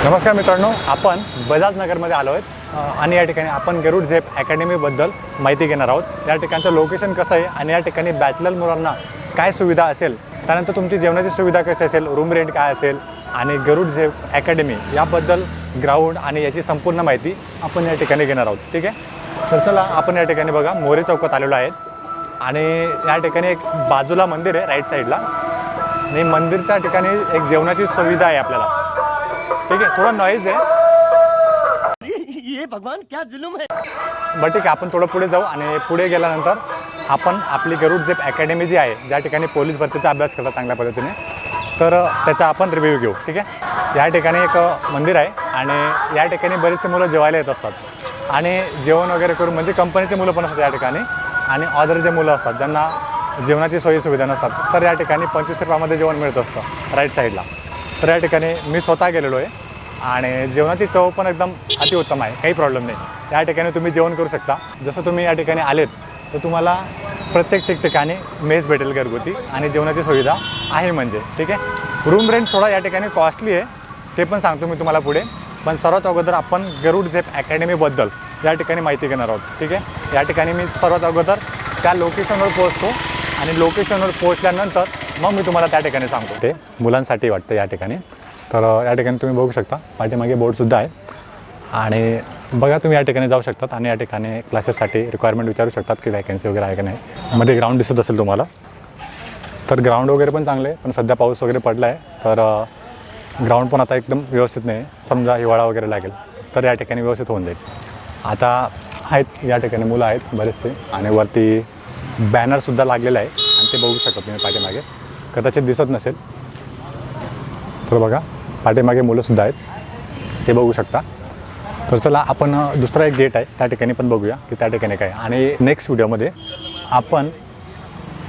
नमस्कार मित्रांनो, आपण बजाज नगरमध्ये आलो आहोत आणि या ठिकाणी आपण गरुड झेप अकॅडमीबद्दल माहिती घेणार आहोत। या ठिकाणचं लोकेशन कसं आहे आणि या ठिकाणी बॅचलर मुलांना काय सुविधा असेल, त्यानंतर तुमची जेवणाची सुविधा कशी असेल, रूम रेंट काय असेल आणि गरुड झेप अकॅडमी याबद्दल ग्राउंड आणि याची संपूर्ण माहिती आपण या ठिकाणी घेणार आहोत। ठीक आहे, तर चला आपण या ठिकाणी बघा मोरे चौकात आलेलो आहे आणि या ठिकाणी एक बाजूला मंदिर आहे राईट साईडला आणि मंदिरच्या ठिकाणी एक जेवणाची सुविधा आहे आपल्याला। ठीक आहे, थोड़ा नॉइज है, ये भगवान क्या जुलूम है। बट ठीक आहे, आपण थोडं पुढे जाऊ आणि पुढे गेल्यानंतर आपण आपली गरुड झेप अकॅडमी जी आहे, ज्या ठिकाणी पोलीस भरतीचा अभ्यास करतात चांगल्या पद्धतीने, तर त्याचा आपण रिव्ह्यू घेऊ। ठीक आहे, या ठिकाणी एक मंदिर आहे आणि या ठिकाणी बरेचसे मुलं जेवायला येत असतात आणि जेवण वगैरे करून, म्हणजे कंपनीचे मुलं पण असतात या ठिकाणी आणि ऑदर जे मुलं असतात ज्यांना जेवणाची सोयी सुविधा नसतात, तर या ठिकाणी 25 रुपयामध्ये जेवण मिळत असतं राईट साईडला। तर या ठिकाणी मी स्वतः गेलेलो आहे आणि जेवणाची चव पण एकदम अतिउत्तम आहे, काही प्रॉब्लेम नाही। या ठिकाणी तुम्ही जेवण करू शकता। जसं तुम्ही या ठिकाणी आलेत तर तुम्हाला प्रत्येक ठिकठिकाणी मेस भेटेल घरगुती आणि जेवणाची सुविधा आहे म्हणजे। ठीक आहे, रूम रेंट थोडा या ठिकाणी कॉस्टली आहे, ते पण सांगतो मी तुम्हाला पुढे। पण सर्वात अगोदर आपण गरुड झेप अकॅडमीबद्दल या ठिकाणी माहिती घेणार आहोत। ठीक आहे, या ठिकाणी मी सर्वात अगोदर त्या लोकेशनवर पोहोचतो आणि लोकेशनवर पोहोचल्यानंतर मग मी तुम्हाला त्या ठिकाणी सांगतो। ते मुलांसाठी वाटतं या ठिकाणी, तर या ठिकाणी तुम्ही बघू शकता पाठीमागे बोर्डसुद्धा आहे आणि बघा तुम्ही या ठिकाणी जाऊ शकतात आणि या ठिकाणी क्लासेससाठी रिक्वायरमेंट विचारू शकतात की वॅकन्सी वगैरे आहे की नाही। मध्ये ग्राउंड दिसत असेल तुम्हाला, तर ग्राउंड वगैरे पण चांगले आहे, पण सध्या पाऊस वगैरे पडला आहे तर ग्राउंड पण आता एकदम व्यवस्थित नाही। समजा हिवाळा वगैरे लागेल तर या ठिकाणी व्यवस्थित होऊन जाईल। आता आहेत या ठिकाणी मुलं आहेत बरेचसे आणि वरती बॅनरसुद्धा लागलेला आहे आणि ते बघू शकता तुम्ही पाठीमागे, कदाचित दिसत नसेल तर बघा पाठीमागे मुलंसुद्धा आहेत, ते बघू शकता। तर चला आपण दुसरा एक गेट आहे त्या ठिकाणी पण बघूया की त्या ठिकाणी काय, आणि नेक्स्ट व्हिडिओमध्ये आपण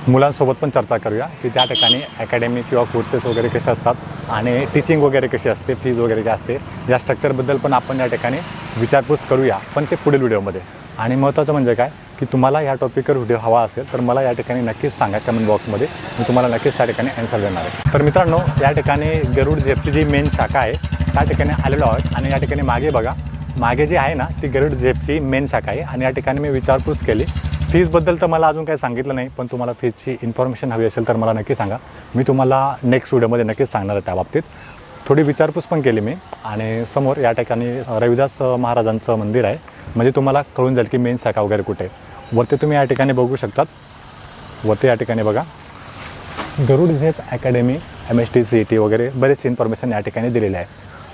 मुलांसोबत पण चर्चा करूया की त्या ठिकाणी अकॅडमी किंवा कोर्सेस वगैरे कसे असतात आणि टीचिंग वगैरे कशी असते, फीज वगैरे काय असते, या स्ट्रक्चरबद्दल पण आपण या ठिकाणी विचारपूस करूया, पण ते पुढील व्हिडिओमध्ये। आणि महत्त्वाचं म्हणजे काय की तुम्हाला या टॉपिकवर व्हिडिओ हवा असेल तर मला या ठिकाणी नक्कीच सांगा कमेंट बॉक्समध्ये, मी तुम्हाला नक्कीच त्या ठिकाणी ॲन्सर देणार आहे। तर मित्रांनो, या ठिकाणी गरुड झेपची जी मेन शाखा आहे त्या ठिकाणी आलेलो आहोत आणि या ठिकाणी मागे बघा, मागे जी आहे ना ती गरुड झेपची मेन शाखा आहे आणि या ठिकाणी मी विचारपूस केली। फीजबद्दल तर मला अजून काही सांगितलं नाही, पण तुम्हाला फीजची इन्फॉर्मेशन हवी असेल तर मला नक्की सांगा, मी तुम्हाला नेक्स्ट व्हिडिओमध्ये नक्कीच सांगणार आहे त्या बाबतीत। थोडी विचारपूस पण केली मी आणि समोर या ठिकाणी रविदास महाराजांचं मंदिर आहे, म्हणजे तुम्हाला कळून जाईल की मेन शाखा वगैरे कुठे आहे। वरती तुम्ही या ठिकाणी बघू शकतात, वरती या ठिकाणी बघा गरुड झेप अकॅडमी MST CET वगैरे बरेच इन्फॉर्मेशन या ठिकाणी दिलेले आहे।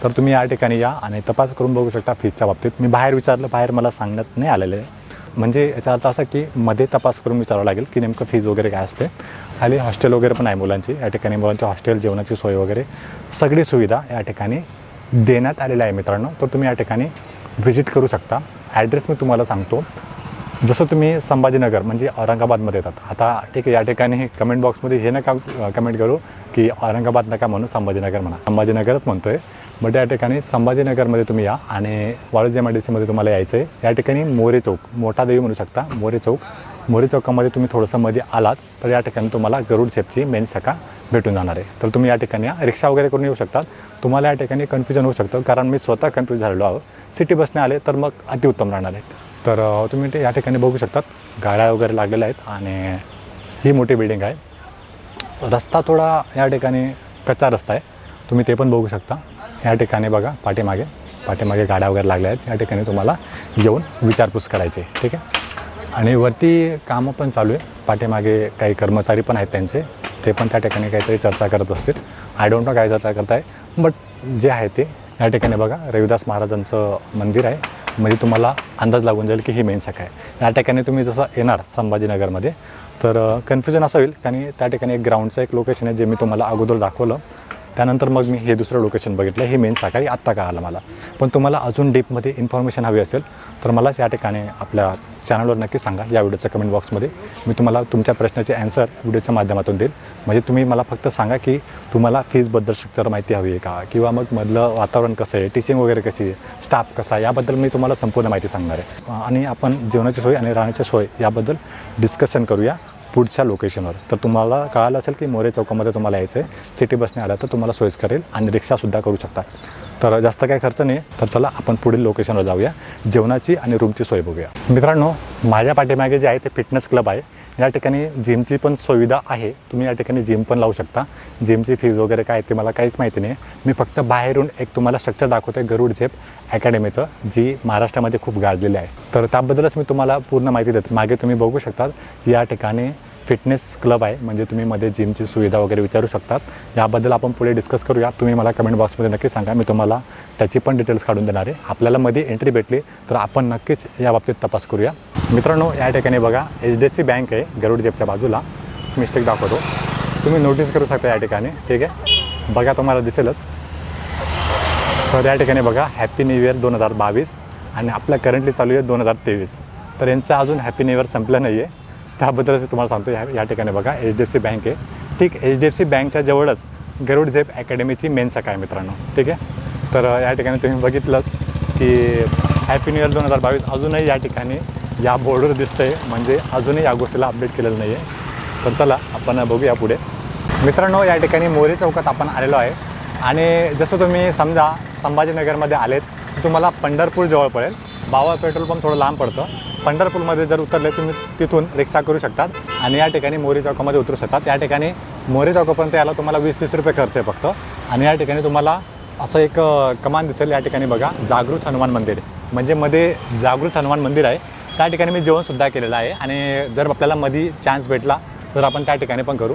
तर तुम्ही या ठिकाणी या आणि तपास करून बघू शकता फीजच्या बाबतीत। मी बाहेर विचारलं, बाहेर मला सांगण्यात नाही आलेलं आहे, म्हणजे याचा अर्थ असा की मध्ये तपास करून विचारावं लागेल की नेमकं फीज वगैरे काय असते। खाली हॉस्टेल वगैरे पण आहे मुलांची, या ठिकाणी मुलांची हॉस्टेल, जेवणाची सोय वगैरे सगळी सुविधा या ठिकाणी देण्यात आलेली आहे मित्रांनो। तर तुम्ही या ठिकाणी व्हिजिट करू शकता। ॲड्रेस मी तुम्हाला सांगतो, जसं तुम्ही संभाजीनगर म्हणजे औरंगाबादमध्ये येतात, आता ठीक आहे या ठिकाणी कमेंट बॉक्समध्ये हे नका कमेंट करू की औरंगाबाद नका म्हणू, संभाजीनगर म्हणा, संभाजीनगरच म्हणतो आहे। बट या ठिकाणी संभाजीनगरमध्ये तुम्ही या आणि वाळूज MIDCमध्ये तुम्हाला यायचं आहे। या ठिकाणी मोरे चौक, मोठा देवी म्हणू शकता, मोरे चौकामध्ये तुम्ही थोडंसं मध्ये आलात तर या ठिकाणी तुम्हाला गरुड झेपची मेन शाखा भेटून जाणार आहे। तर तुम्ही या ठिकाणी या रिक्षा वगैरे करून येऊ शकतात। तुम्हाला या ठिकाणी कन्फ्युजन होऊ शकतं, कारण मी स्वतः कन्फ्यूज झालेलो आहो, सिटी बसने आले तर मग अतिउत्तम राहणार आहे। तर तुम्ही ते या ठिकाणी बघू शकतात, गाड्या वगैरे लागलेल्या आहेत आणि ही मोठी बिल्डिंग आहे। रस्ता थोडा या ठिकाणी कच्चा रस्ता आहे, तुम्ही ते पण बघू शकता। या ठिकाणी बघा पाठीमागे गाड्या वगैरे लागल्या आहेत, या ठिकाणी तुम्हाला येऊन विचारपूस करायची। ठीक आहे, आणि वरती कामं पण चालू आहे, पाठीमागे काही कर्मचारी पण आहेत त्यांचे, ते पण त्या ठिकाणी काहीतरी चर्चा करत असतील, आय डोंट नो काय चर्चा करताय, बट जे आहे ते या ठिकाणी बघा रविदास महाराजांचं मंदिर आहे, म्हणजे तुम्हाला अंदाज लागून जाईल की ही मेन शाखा आहे। या ठिकाणी तुम्ही जसं येणार संभाजीनगरमध्ये तर कन्फ्युजन असं होईल, कारण त्या ठिकाणी एक ग्राउंडचं एक लोकेशन आहे जे मी तुम्हाला अगोदर दाखवलं, त्यानंतर मग मी हे दुसरं लोकेशन बघितलं, ही मेन शाखा आत्ता का आलं मला। पण तुम्हाला अजून डीपमध्ये इन्फॉर्मेशन हवी असेल तर मला या ठिकाणी आपल्या चॅनलवर नक्की सांगा, या व्हिडिओच्या कमेंट बॉक्समध्ये, मी तुम्हाला तुमच्या प्रश्नाचे ॲन्सर व्हिडिओच्या माध्यमातून देईल। म्हणजे तुम्ही मला फक्त सांगा की तुम्हाला फीजबद्दल स्ट्रक्चर माहिती हवी आहे का, किंवा मग मधलं वातावरण कसं आहे, टीचिंग वगैरे कशी आहे, स्टाफ कसा आहे, याबद्दल मी तुम्हाला संपूर्ण माहिती सांगणार आहे। आणि आपण जेवणाची सोय आणि राहण्याची सोय याबद्दल डिस्कशन करूया पुढच्या लोकेशनवर. तर तुम्हाला कळालं असेल की मोरे चौकामध्ये तुम्हाला यायचं आहे. सिटी बसने आलं तर तुम्हाला सोयीस्कर करेल आणि रिक्षासुद्धा करू शकता. तर जास्त काही खर्च नाही. तर चला आपण पुढील लोकेशनवर जाऊया. जेवणाची आणि रूमची सोय बघूया. मित्रांनो, माझ्या पाठीमागे जे आहे ते फिटनेस क्लब आहे. या ठिकाणी जिमची पण सुविधा आहे. तुम्ही या ठिकाणी जिम पण लावू शकता. जिमची फीज वगैरे काय ते मला काहीच माहिती नाही. मी फक्त बाहेरून एक तुम्हाला स्ट्रक्चर दाखवतो आहे गरुड झेप अकॅडमीचं, जी महाराष्ट्रामध्ये खूप गाजलेली आहे. तर त्याबद्दलच मी तुम्हाला पूर्ण माहिती देतो. मागे तुम्ही बघू शकता या ठिकाणी फिटनेस क्लब आहे. म्हणजे तुम्ही मध्ये जिमची सुविधा वगैरे विचारू शकतात. याबद्दल आपण पुढे डिस्कस करूया. तुम्ही मला कमेंट बॉक्समध्ये नक्की सांगा. मी तुम्हाला त्याची पण डिटेल्स काढून देणार आहे. आपल्याला मध्ये एंट्री भेटली तर आपण नक्कीच याबाबतीत तपास करूया. मित्रांनो, या ठिकाणी बघा HDFC बँक आहे गरुड झेपच्या बाजूला. मिस्टेक दाखवतो, तुम्ही नोटीस करू शकता या ठिकाणी. ठीक आहे, बघा तुम्हाला दिसेलच. तर या ठिकाणी बघा हॅपी न्यू इयर 2022 आणि आपल्या करंटली चालू आहे 2023. तर यांचं अजून हॅपी न्यू इयर संपलं नाही आहे. त्याबद्दल मी तुम्हाला सांगतो. या ठिकाणी बघा HDFC बँक आहे. ठीक, HDFC बँकच्या जवळच गरुड झेप अकॅडमीची मेन शाखा आहे मित्रांनो. ठीक आहे, तर या ठिकाणी तुम्ही बघितलंच की हॅपी न्यू इयर 2022 अजूनही या ठिकाणी या बोर्डवर दिसतं आहे. म्हणजे अजूनही या गोष्टीला अपडेट केलेलं नाही आहे. तर चला आपण बघूया पुढे. मित्रांनो, या ठिकाणी मोरे चौकात आपण आलेलो आहे. आणि जसं तुम्ही समजा संभाजीनगरमध्ये आलेत तर तुम्हाला पंढरपूर जवळ पडेल. बावा पेट्रोल पंप थोडं लांब पडतं. पंढरपूरमध्ये जर उतरले तुम्ही तिथून रिक्षा करू शकतात आणि या ठिकाणी मोरे चौकामध्ये उतरू शकतात. या ठिकाणी मोरे चौकापर्यंत यायला तुम्हाला 20-30 रुपये खर्च आहे फक्त. आणि या ठिकाणी तुम्हाला असं एक कमान दिसेल. या ठिकाणी बघा जागृत हनुमान मंदिर आहे. म्हणजे मध्ये जागृत हनुमान मंदिर आहे. त्या ठिकाणी मी जेवणसुद्धा केलेलं आहे. आणि जर आपल्याला मध्ये चान्स भेटला तर आपण त्या ठिकाणी पण करू.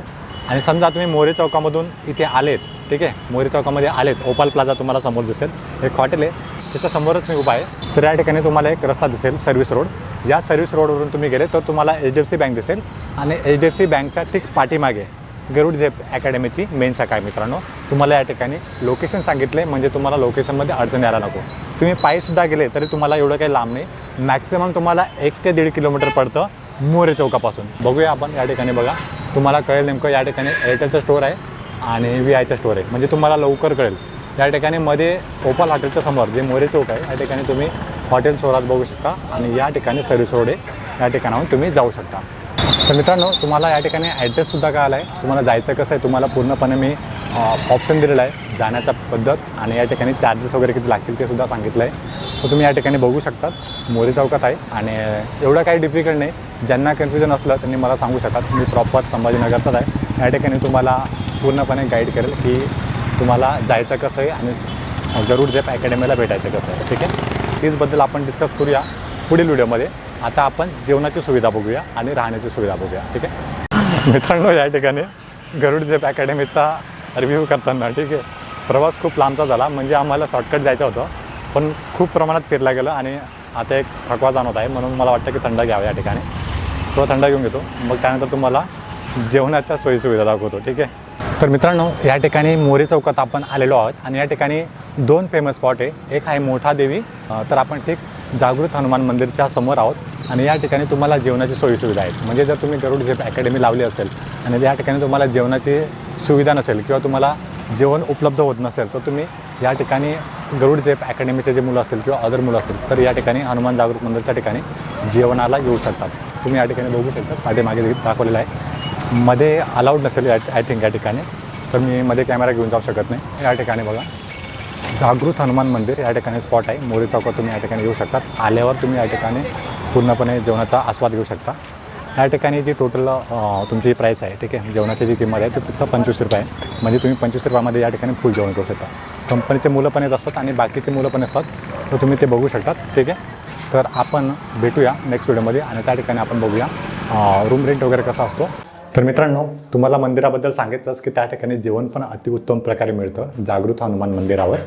आणि समजा तुम्ही मोरे चौकामधून इथे आलेत, ठीक आहे, मोरे चौकामध्ये आलेत, ओपाल प्लाझा तुम्हाला समोर दिसेल, एक हॉटेल आहे, त्याच्या समोरच मी उभा आहे. तर या ठिकाणी तुम्हाला एक रस्ता दिसेल सर्व्हिस रोड. या सर्व्हिस रोडवरून तुम्ही गेले तर तुम्हाला HDFC बँक दिसेल. आणि HDFC बँकच्या ठीक पाठीमागे गरुड झेप अकॅडमीची मेन शाखा आहे मित्रांनो. तुम्हाला या ठिकाणी लोकेशन सांगितले म्हणजे तुम्हाला लोकेशनमध्ये अडचण यायला नको. तुम्ही पायीसुद्धा गेले तरी तुम्हाला एवढं काही लांब नाही. मॅक्सिमम तुम्हाला 1 ते 1.5 किलोमीटर पडतं मोरे चौकापासून. बघूया आपण. या ठिकाणी बघा, तुम्हाला कळेल नेमकं. या ठिकाणी एअरटेलचं स्टोअर आहे आणि VIचं स्टोअर आहे. म्हणजे तुम्हाला लवकर कळेल. या ठिकाणी मध्ये ओपाल हॉटेलच्या समोर जे मोरे चौक आहे, या ठिकाणी तुम्ही हॉटेल स्वराज बघू शकता. आणि या ठिकाणी सर्व्हिस रोड आहे, या ठिकाणाहून तुम्ही जाऊ शकता. तर मित्रांनो, तुम्हाला या ठिकाणी ॲड्रेससुद्धा कळाला आहे. तुम्हाला जायचं कसं आहे तुम्हाला पूर्णपणे मी ऑप्शन दिलेला आहे जाण्याचा पद्धत. आणि या ठिकाणी चार्जेस वगैरे किती लागतील ते सुद्धा सांगितलं आहे. तर तुम्ही या ठिकाणी बघू शकतात. मोरे चौकात आहे आणि एवढं काही डिफिकल्ट नाही. ज्यांना कन्फ्युजन असलं त्यांनी मला सांगू शकतात. मी प्रॉपर संभाजीनगरचाच आहे. या ठिकाणी तुम्हाला पूर्णपणे गाईड करेल की तुम्हाला जायचं कसं आहे आणि गरुड झेप अकॅडमीला भेटायचं कसं आहे. ठीक आहे, फीजबद्दल आपण डिस्कस करूया पुढील व्हिडिओमध्ये. आता आपण जेवणाची सुविधा बघूया आणि राहण्याची सुविधा बघूया. ठीक आहे मित्रांनो, या ठिकाणी गरुड झेप अकॅडमीचा रिव्ह्यू करताना, ठीक आहे, प्रवास खूप लांबचा झाला. म्हणजे आम्हाला शॉर्टकट जायचं होतं पण खूप प्रमाणात फिरला गेलं आणि आता एक थकवा जाणवत आहे. म्हणून मला वाटतं की थंड घ्यावं. या ठिकाणी थोडं थंड घेऊन घेतो, मग त्यानंतर तुम्हाला जेवणाच्या सोयीसुविधा दाखवतो. ठीक आहे, तर मित्रांनो, या ठिकाणी मोरे चौकात आपण आलेलो आहोत आणि या ठिकाणी 2 फेमस स्पॉट आहे. एक आहे मोठा देवी. तर आपण ठीक जागृत हनुमान मंदिरच्या समोर आहोत. आणि या ठिकाणी तुम्हाला जेवणाची सोयीसुविधा आहेत. म्हणजे जर तुम्ही गरुड झेप अकॅडमी लावली असेल आणि या ठिकाणी तुम्हाला जेवणाची सुविधा नसेल किंवा तुम्हाला जेवण उपलब्ध होत नसेल तर तुम्ही या ठिकाणी गरुड झेप अकॅडमीचे जे मुलं असतील किंवा अदर मुलं असतील तर या ठिकाणी हनुमान जागृत मंदिरच्या ठिकाणी जेवणाला येऊ शकतात. तुम्ही या ठिकाणी बघू शकता. पाठीमागे दाखवलेलं आहे. मध्ये अलाउड नसेल आय थिंक या ठिकाणी. तर मी मध्ये कॅमेरा घेऊन जाऊ शकत नाही. या ठिकाणी बघा जागृत हनुमान मंदिर या ठिकाणी स्पॉट आहे. मोरे चौकात तुम्ही या ठिकाणी येऊ शकतात. आल्यावर तुम्ही या ठिकाणी पूर्णपणे जेवणाचा आस्वाद घेऊ शकता. या ठिकाणी जी टोटल तुमची प्राईस आहे, ठीक आहे, जेवणाची जी किंमत आहे ती फक्त 25 रुपये आहे. म्हणजे तुम्ही 25 रुपयामध्ये या ठिकाणी फुल जेवण करू शकता. कंपनीचे मुलं पण येत असतात आणि बाकीचे मुलं पण असतात. तर तुम्ही ते बघू शकतात. ठीक आहे, तर आपण भेटूया नेक्स्ट व्हिडिओमध्ये आणि त्या ठिकाणी आपण बघूया रूम रेंट वगैरे कसा असतो. तर मित्रांनो, तुम्हाला मंदिराबद्दल सांगितलंच की त्या ठिकाणी जेवण पण अतिउत्तम प्रकारे मिळतं जागृत हनुमान मंदिरावर.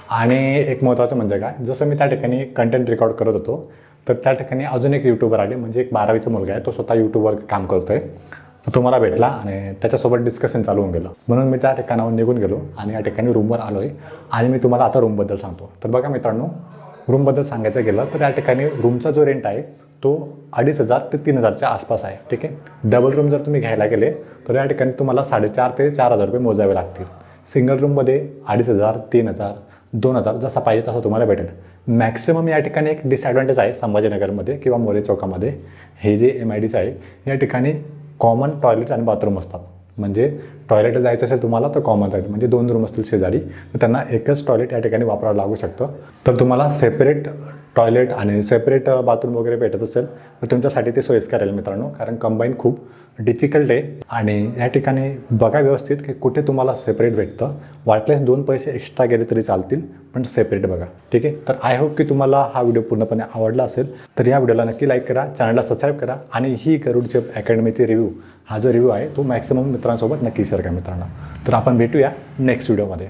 आणि एक महत्त्वाचं म्हणजे काय, जसं मी त्या ठिकाणी कंटेंट रेकॉर्ड करत होतो तर त्या ठिकाणी अजून एक यूट्यूबर आले. म्हणजे एक 12वीचा मुलगा आहे, तो स्वतः यूट्यूबवर काम करतो आहे. तर तो मला भेटला आणि त्याच्यासोबत डिस्कशन चालू होऊन गेलं. म्हणून मी त्या ठिकाणावर निघून गेलो आणि या ठिकाणी रूमवर आलो आहे. आणि मी तुम्हाला आता रूमबद्दल सांगतो. तर बघा मित्रांनो, रूमबद्दल सांगायचं गेलं तर या ठिकाणी रूमचा जो रेंट आहे तो 2500 ते 3000च्या आसपास आहे. ठीक आहे, डबल रूम जर तुम्ही घ्यायला गेले तर या ठिकाणी तुम्हाला 4,500 ते 4,000 रुपये मोजावे लागतील. सिंगल रूममध्ये 2500, 3000, 2000 जसा पाहिजे तसं तुम्हाला भेटेल. मॅक्सिमम या ठिकाणी एक डिसॲडव्हान्टेज आहे संभाजीनगरमध्ये किंवा मोरे चौकामध्ये, हे जे MIDC आहे या ठिकाणी कॉमन टॉयलेट आणि बाथरूम असतात. म्हणजे टॉयलेट जायचं असेल तुम्हाला तर कॉमन टॉयलेट, म्हणजे 2 रूम असतील शेजारी तर त्यांना एकच टॉयलेट या ठिकाणी वापरावं लागू शकतं. तर तुम्हाला सेपरेट टॉयलेट आणि सेपरेट बाथरूम वगैरे भेटत असेल तर तुमच्यासाठी ते सोयीस्कर राहील मित्रांनो, कारण कंबाईन खूप डिफिकल्ट आहे. आणि या ठिकाणी बघा व्यवस्थित की कुठे तुम्हाला सेपरेट भेटतं. वाटल्यास 2 पैसे एक्स्ट्रा गेले तरी चालतील, पण सेपरेट बघा. ठीक आहे, तर आय होप की तुम्हाला हा व्हिडिओ पूर्णपणे आवडला असेल. तर या व्हिडिओला नक्की लाईक करा, चॅनलला सबस्क्राईब करा आणि ही गरुड जेप अकॅडमीची रिव्ह्यू हा जो रिव्ह्यू आहे तो मॅक्सिमम मित्रांसोबत नक्की शेअर करा मित्रांनो. तर आपण भेटूया नेक्स्ट व्हिडिओमध्ये.